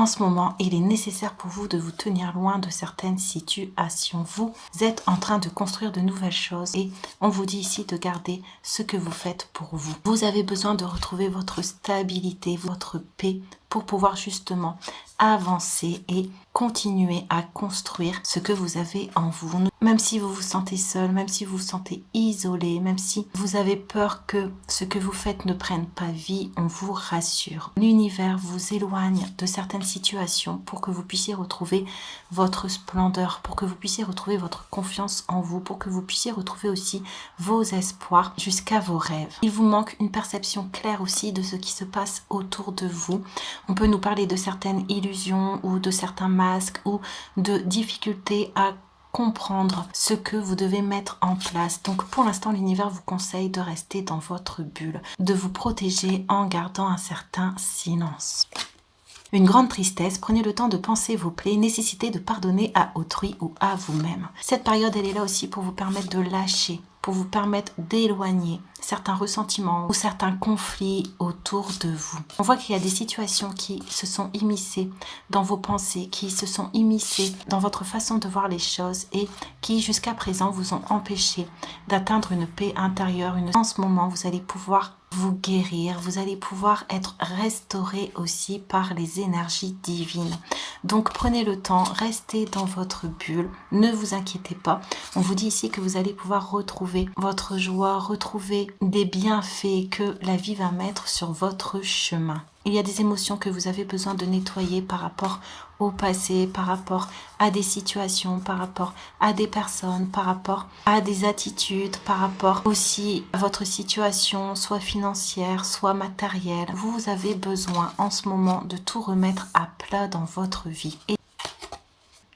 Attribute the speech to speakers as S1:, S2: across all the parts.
S1: En ce moment, il est nécessaire pour vous de vous tenir loin de certaines situations. Vous êtes en train de construire de nouvelles choses et on vous dit ici de garder ce que vous faites pour vous. Vous avez besoin de retrouver votre stabilité, votre paix pour pouvoir justement avancer et continuer à construire ce que vous avez en vous. Même si vous vous sentez seul, même si vous vous sentez isolé, même si vous avez peur que ce que vous faites ne prenne pas vie, on vous rassure. L'univers vous éloigne de certaines situations pour que vous puissiez retrouver votre splendeur, pour que vous puissiez retrouver votre confiance en vous, pour que vous puissiez retrouver aussi vos espoirs jusqu'à vos rêves. Il vous manque une perception claire aussi de ce qui se passe autour de vous. On peut nous parler de certaines illusions ou de certains masques ou de difficultés à comprendre ce que vous devez mettre en place. Donc pour l'instant, l'univers vous conseille de rester dans votre bulle, de vous protéger en gardant un certain silence. Une grande tristesse, prenez le temps de penser vos plaies, nécessitez de pardonner à autrui ou à vous-même. Cette période, elle est là aussi pour vous permettre de lâcher, pour vous permettre d'éloigner certains ressentiments ou certains conflits autour de vous. On voit qu'il y a des situations qui se sont immiscées dans vos pensées, qui se sont immiscées dans votre façon de voir les choses et qui jusqu'à présent vous ont empêché d'atteindre une paix intérieure. En ce moment, vous allez pouvoir vous guérir, vous allez pouvoir être restauré aussi par les énergies divines. Donc prenez le temps, restez dans votre bulle, ne vous inquiétez pas. On vous dit ici que vous allez pouvoir retrouver votre joie, retrouver des bienfaits que la vie va mettre sur votre chemin. Il y a des émotions que vous avez besoin de nettoyer par rapport au passé, par rapport à des situations, par rapport à des personnes, par rapport à des attitudes, par rapport aussi à votre situation, soit financière, soit matérielle. Vous avez besoin en ce moment de tout remettre à plat dans votre vie. Et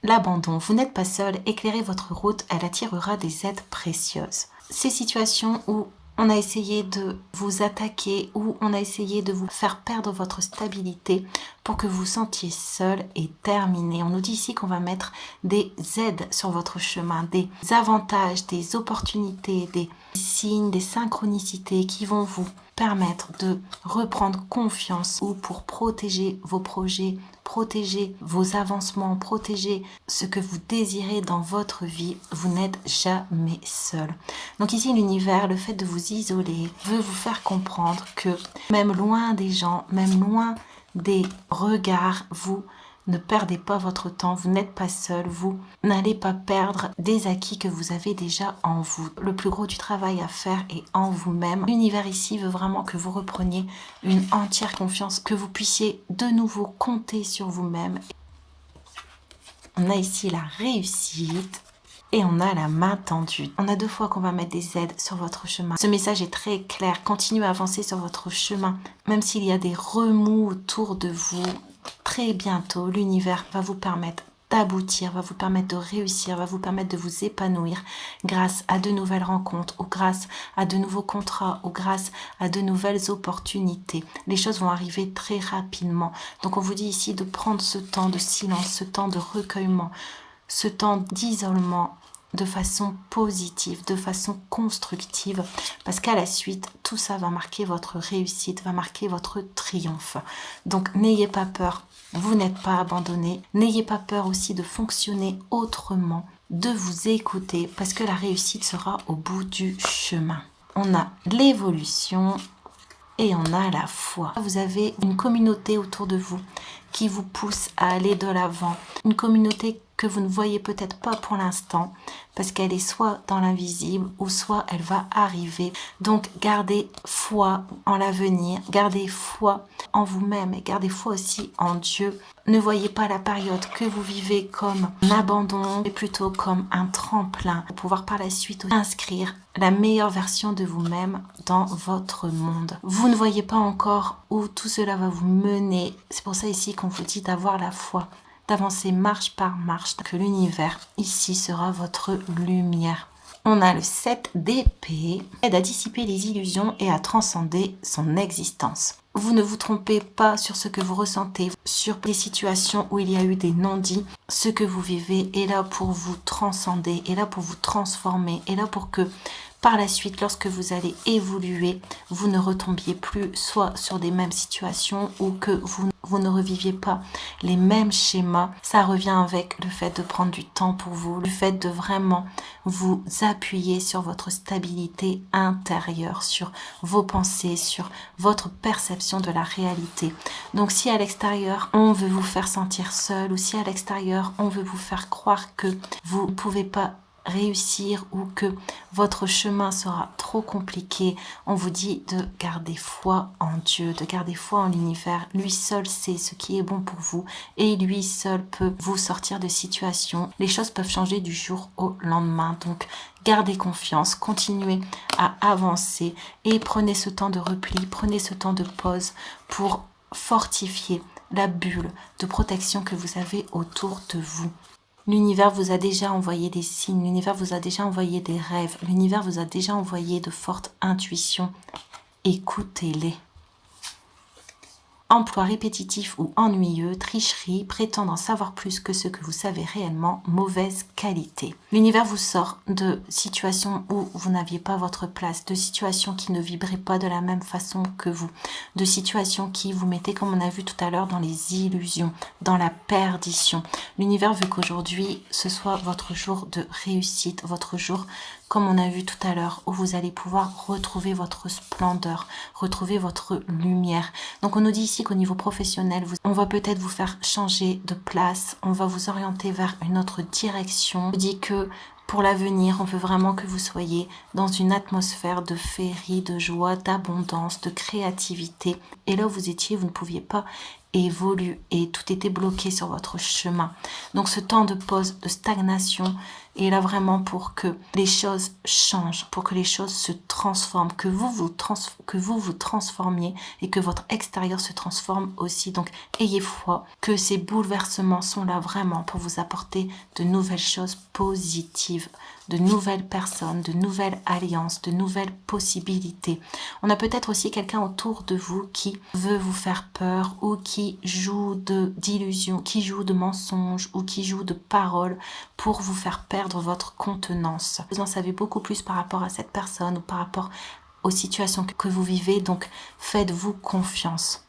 S1: l'abandon, vous n'êtes pas seul, éclairez votre route, elle attirera des aides précieuses. Ces situations où on a essayé de vous attaquer ou on a essayé de vous faire perdre votre stabilité pour que vous vous sentiez seul et terminé. On nous dit ici qu'on va mettre des aides sur votre chemin, des avantages, des opportunités, des signes, des synchronicités qui vont vous permettre de reprendre confiance ou pour protéger vos projets, protéger vos avancements, protéger ce que vous désirez dans votre vie. Vous n'êtes jamais seul. Donc ici, l'univers, le fait de vous isoler, veut vous faire comprendre que même loin des gens, même loin des regards, vous ne perdez pas votre temps, vous n'êtes pas seul, vous n'allez pas perdre des acquis que vous avez déjà en vous. Le plus gros du travail à faire est en vous-même. L'univers ici veut vraiment que vous repreniez une entière confiance, que vous puissiez de nouveau compter sur vous-même. On a ici la réussite. Et on a la main tendue. On a 2 fois qu'on va mettre des aides sur votre chemin. Ce message est très clair. Continuez à avancer sur votre chemin. Même s'il y a des remous autour de vous, très bientôt, l'univers va vous permettre d'aboutir, va vous permettre de réussir, va vous permettre de vous épanouir grâce à de nouvelles rencontres ou grâce à de nouveaux contrats ou grâce à de nouvelles opportunités. Les choses vont arriver très rapidement. Donc on vous dit ici de prendre ce temps de silence, ce temps de recueillement, ce temps d'isolement de façon positive, de façon constructive, parce qu'à la suite, tout ça va marquer votre réussite, va marquer votre triomphe. Donc n'ayez pas peur, vous n'êtes pas abandonné, n'ayez pas peur aussi de fonctionner autrement, de vous écouter, parce que la réussite sera au bout du chemin. On a l'évolution et on a la foi. Vous avez une communauté autour de vous qui vous pousse à aller de l'avant, une communauté que vous ne voyez peut-être pas pour l'instant parce qu'elle est soit dans l'invisible ou soit elle va arriver. Donc gardez foi en l'avenir, gardez foi en vous-même et gardez foi aussi en Dieu. Ne voyez pas la période que vous vivez comme un abandon, mais plutôt comme un tremplin pour pouvoir par la suite inscrire la meilleure version de vous-même dans votre monde. Vous ne voyez pas encore où tout cela va vous mener. C'est pour ça ici qu'on vous dit d'avoir la foi, d'avancer marche par marche, que l'univers ici sera votre lumière. On a le 7 d'épée, aide à dissiper les illusions et à transcender son existence. Vous ne vous trompez pas sur ce que vous ressentez, sur les situations où il y a eu des non-dits. Ce que vous vivez est là pour vous transcender, est là pour vous transformer, est là pour que par la suite, lorsque vous allez évoluer, vous ne retombiez plus soit sur des mêmes situations ou que vous ne reviviez pas les mêmes schémas. Ça revient avec le fait de prendre du temps pour vous, le fait de vraiment vous appuyer sur votre stabilité intérieure, sur vos pensées, sur votre perception de la réalité. Donc si à l'extérieur, on veut vous faire sentir seul ou si à l'extérieur, on veut vous faire croire que vous ne pouvez pas réussir ou que votre chemin sera trop compliqué, on vous dit de garder foi en Dieu, de garder foi en l'univers. Lui seul sait ce qui est bon pour vous et lui seul peut vous sortir de situations. Les choses peuvent changer du jour au lendemain, donc gardez confiance, continuez à avancer et prenez ce temps de repli, prenez ce temps de pause pour fortifier la bulle de protection que vous avez autour de vous. L'univers vous a déjà envoyé des signes, l'univers vous a déjà envoyé des rêves, l'univers vous a déjà envoyé de fortes intuitions. Écoutez-les. Emploi répétitif ou ennuyeux, tricherie, prétendant savoir plus que ce que vous savez réellement, mauvaise qualité. L'univers vous sort de situations où vous n'aviez pas votre place, de situations qui ne vibraient pas de la même façon que vous, de situations qui vous mettaient, comme on a vu tout à l'heure, dans les illusions, dans la perdition. L'univers veut qu'aujourd'hui, ce soit votre jour de réussite, votre jour, comme on a vu tout à l'heure, où vous allez pouvoir retrouver votre splendeur, retrouver votre lumière. Donc on nous dit ici qu'au niveau professionnel, on va peut-être vous faire changer de place, on va vous orienter vers une autre direction. On dit que pour l'avenir, on veut vraiment que vous soyez dans une atmosphère de féerie, de joie, d'abondance, de créativité. Et là où vous étiez, vous ne pouviez pas évoluer et tout était bloqué sur votre chemin. Donc ce temps de pause, de stagnation est là vraiment pour que les choses changent, pour que les choses se transforment, que vous vous transformiez et que votre extérieur se transforme aussi. Donc ayez foi que ces bouleversements sont là vraiment pour vous apporter de nouvelles choses positives, de nouvelles personnes, de nouvelles alliances, de nouvelles possibilités. On a peut-être aussi quelqu'un autour de vous qui veut vous faire peur ou qui joue d'illusions, qui joue de mensonges ou qui joue de paroles pour vous faire perdre votre contenance. Vous en savez beaucoup plus par rapport à cette personne ou par rapport aux situations que vous vivez, donc faites-vous confiance.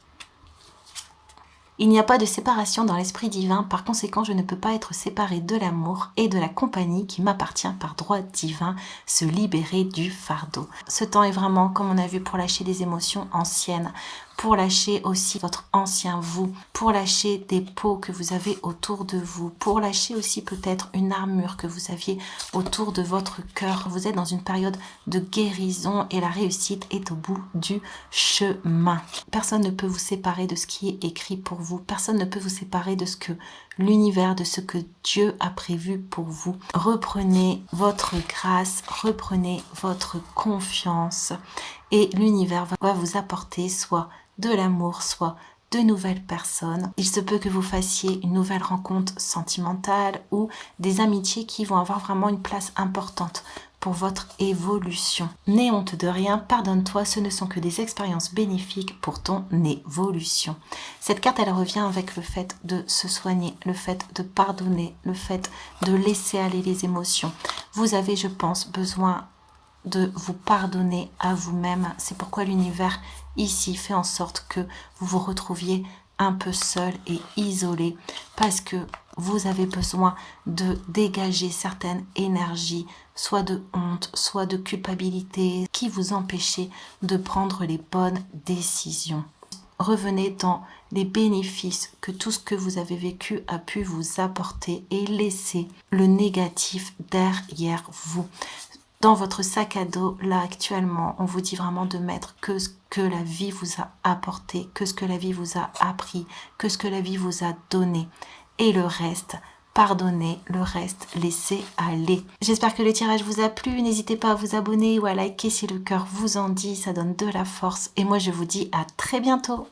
S1: Il n'y a pas de séparation dans l'esprit divin, par conséquent je ne peux pas être séparé de l'amour et de la compagnie qui m'appartient par droit divin, se libérer du fardeau. Ce temps est vraiment, comme on a vu, pour lâcher des émotions anciennes, pour lâcher aussi votre ancien vous, pour lâcher des peaux que vous avez autour de vous, pour lâcher aussi peut-être une armure que vous aviez autour de votre cœur. Vous êtes dans une période de guérison et la réussite est au bout du chemin. Personne ne peut vous séparer de ce qui est écrit pour vous. Personne ne peut vous séparer de ce que l'univers, de ce que Dieu a prévu pour vous. Reprenez votre grâce, reprenez votre confiance et l'univers va vous apporter soit de l'amour, soit de nouvelles personnes. Il se peut que vous fassiez une nouvelle rencontre sentimentale ou des amitiés qui vont avoir vraiment une place importante pour votre évolution. N'aie honte de rien, pardonne-toi, ce ne sont que des expériences bénéfiques pour ton évolution. Cette carte, elle revient avec le fait de se soigner, le fait de pardonner, le fait de laisser aller les émotions. Vous avez, je pense, besoin de vous pardonner à vous-même. C'est pourquoi l'univers ici fait en sorte que vous vous retrouviez un peu seul et isolé, parce que vous avez besoin de dégager certaines énergies, soit de honte, soit de culpabilité, qui vous empêchaient de prendre les bonnes décisions. Revenez dans les bénéfices que tout ce que vous avez vécu a pu vous apporter et laissez le négatif derrière vous. Dans votre sac à dos, là actuellement, on vous dit vraiment de mettre que ce que la vie vous a apporté, que ce que la vie vous a appris, que ce que la vie vous a donné. Et le reste, pardonnez, le reste, laissez aller. J'espère que le tirage vous a plu. N'hésitez pas à vous abonner ou à liker si le cœur vous en dit. Ça donne de la force. Et moi, je vous dis à très bientôt.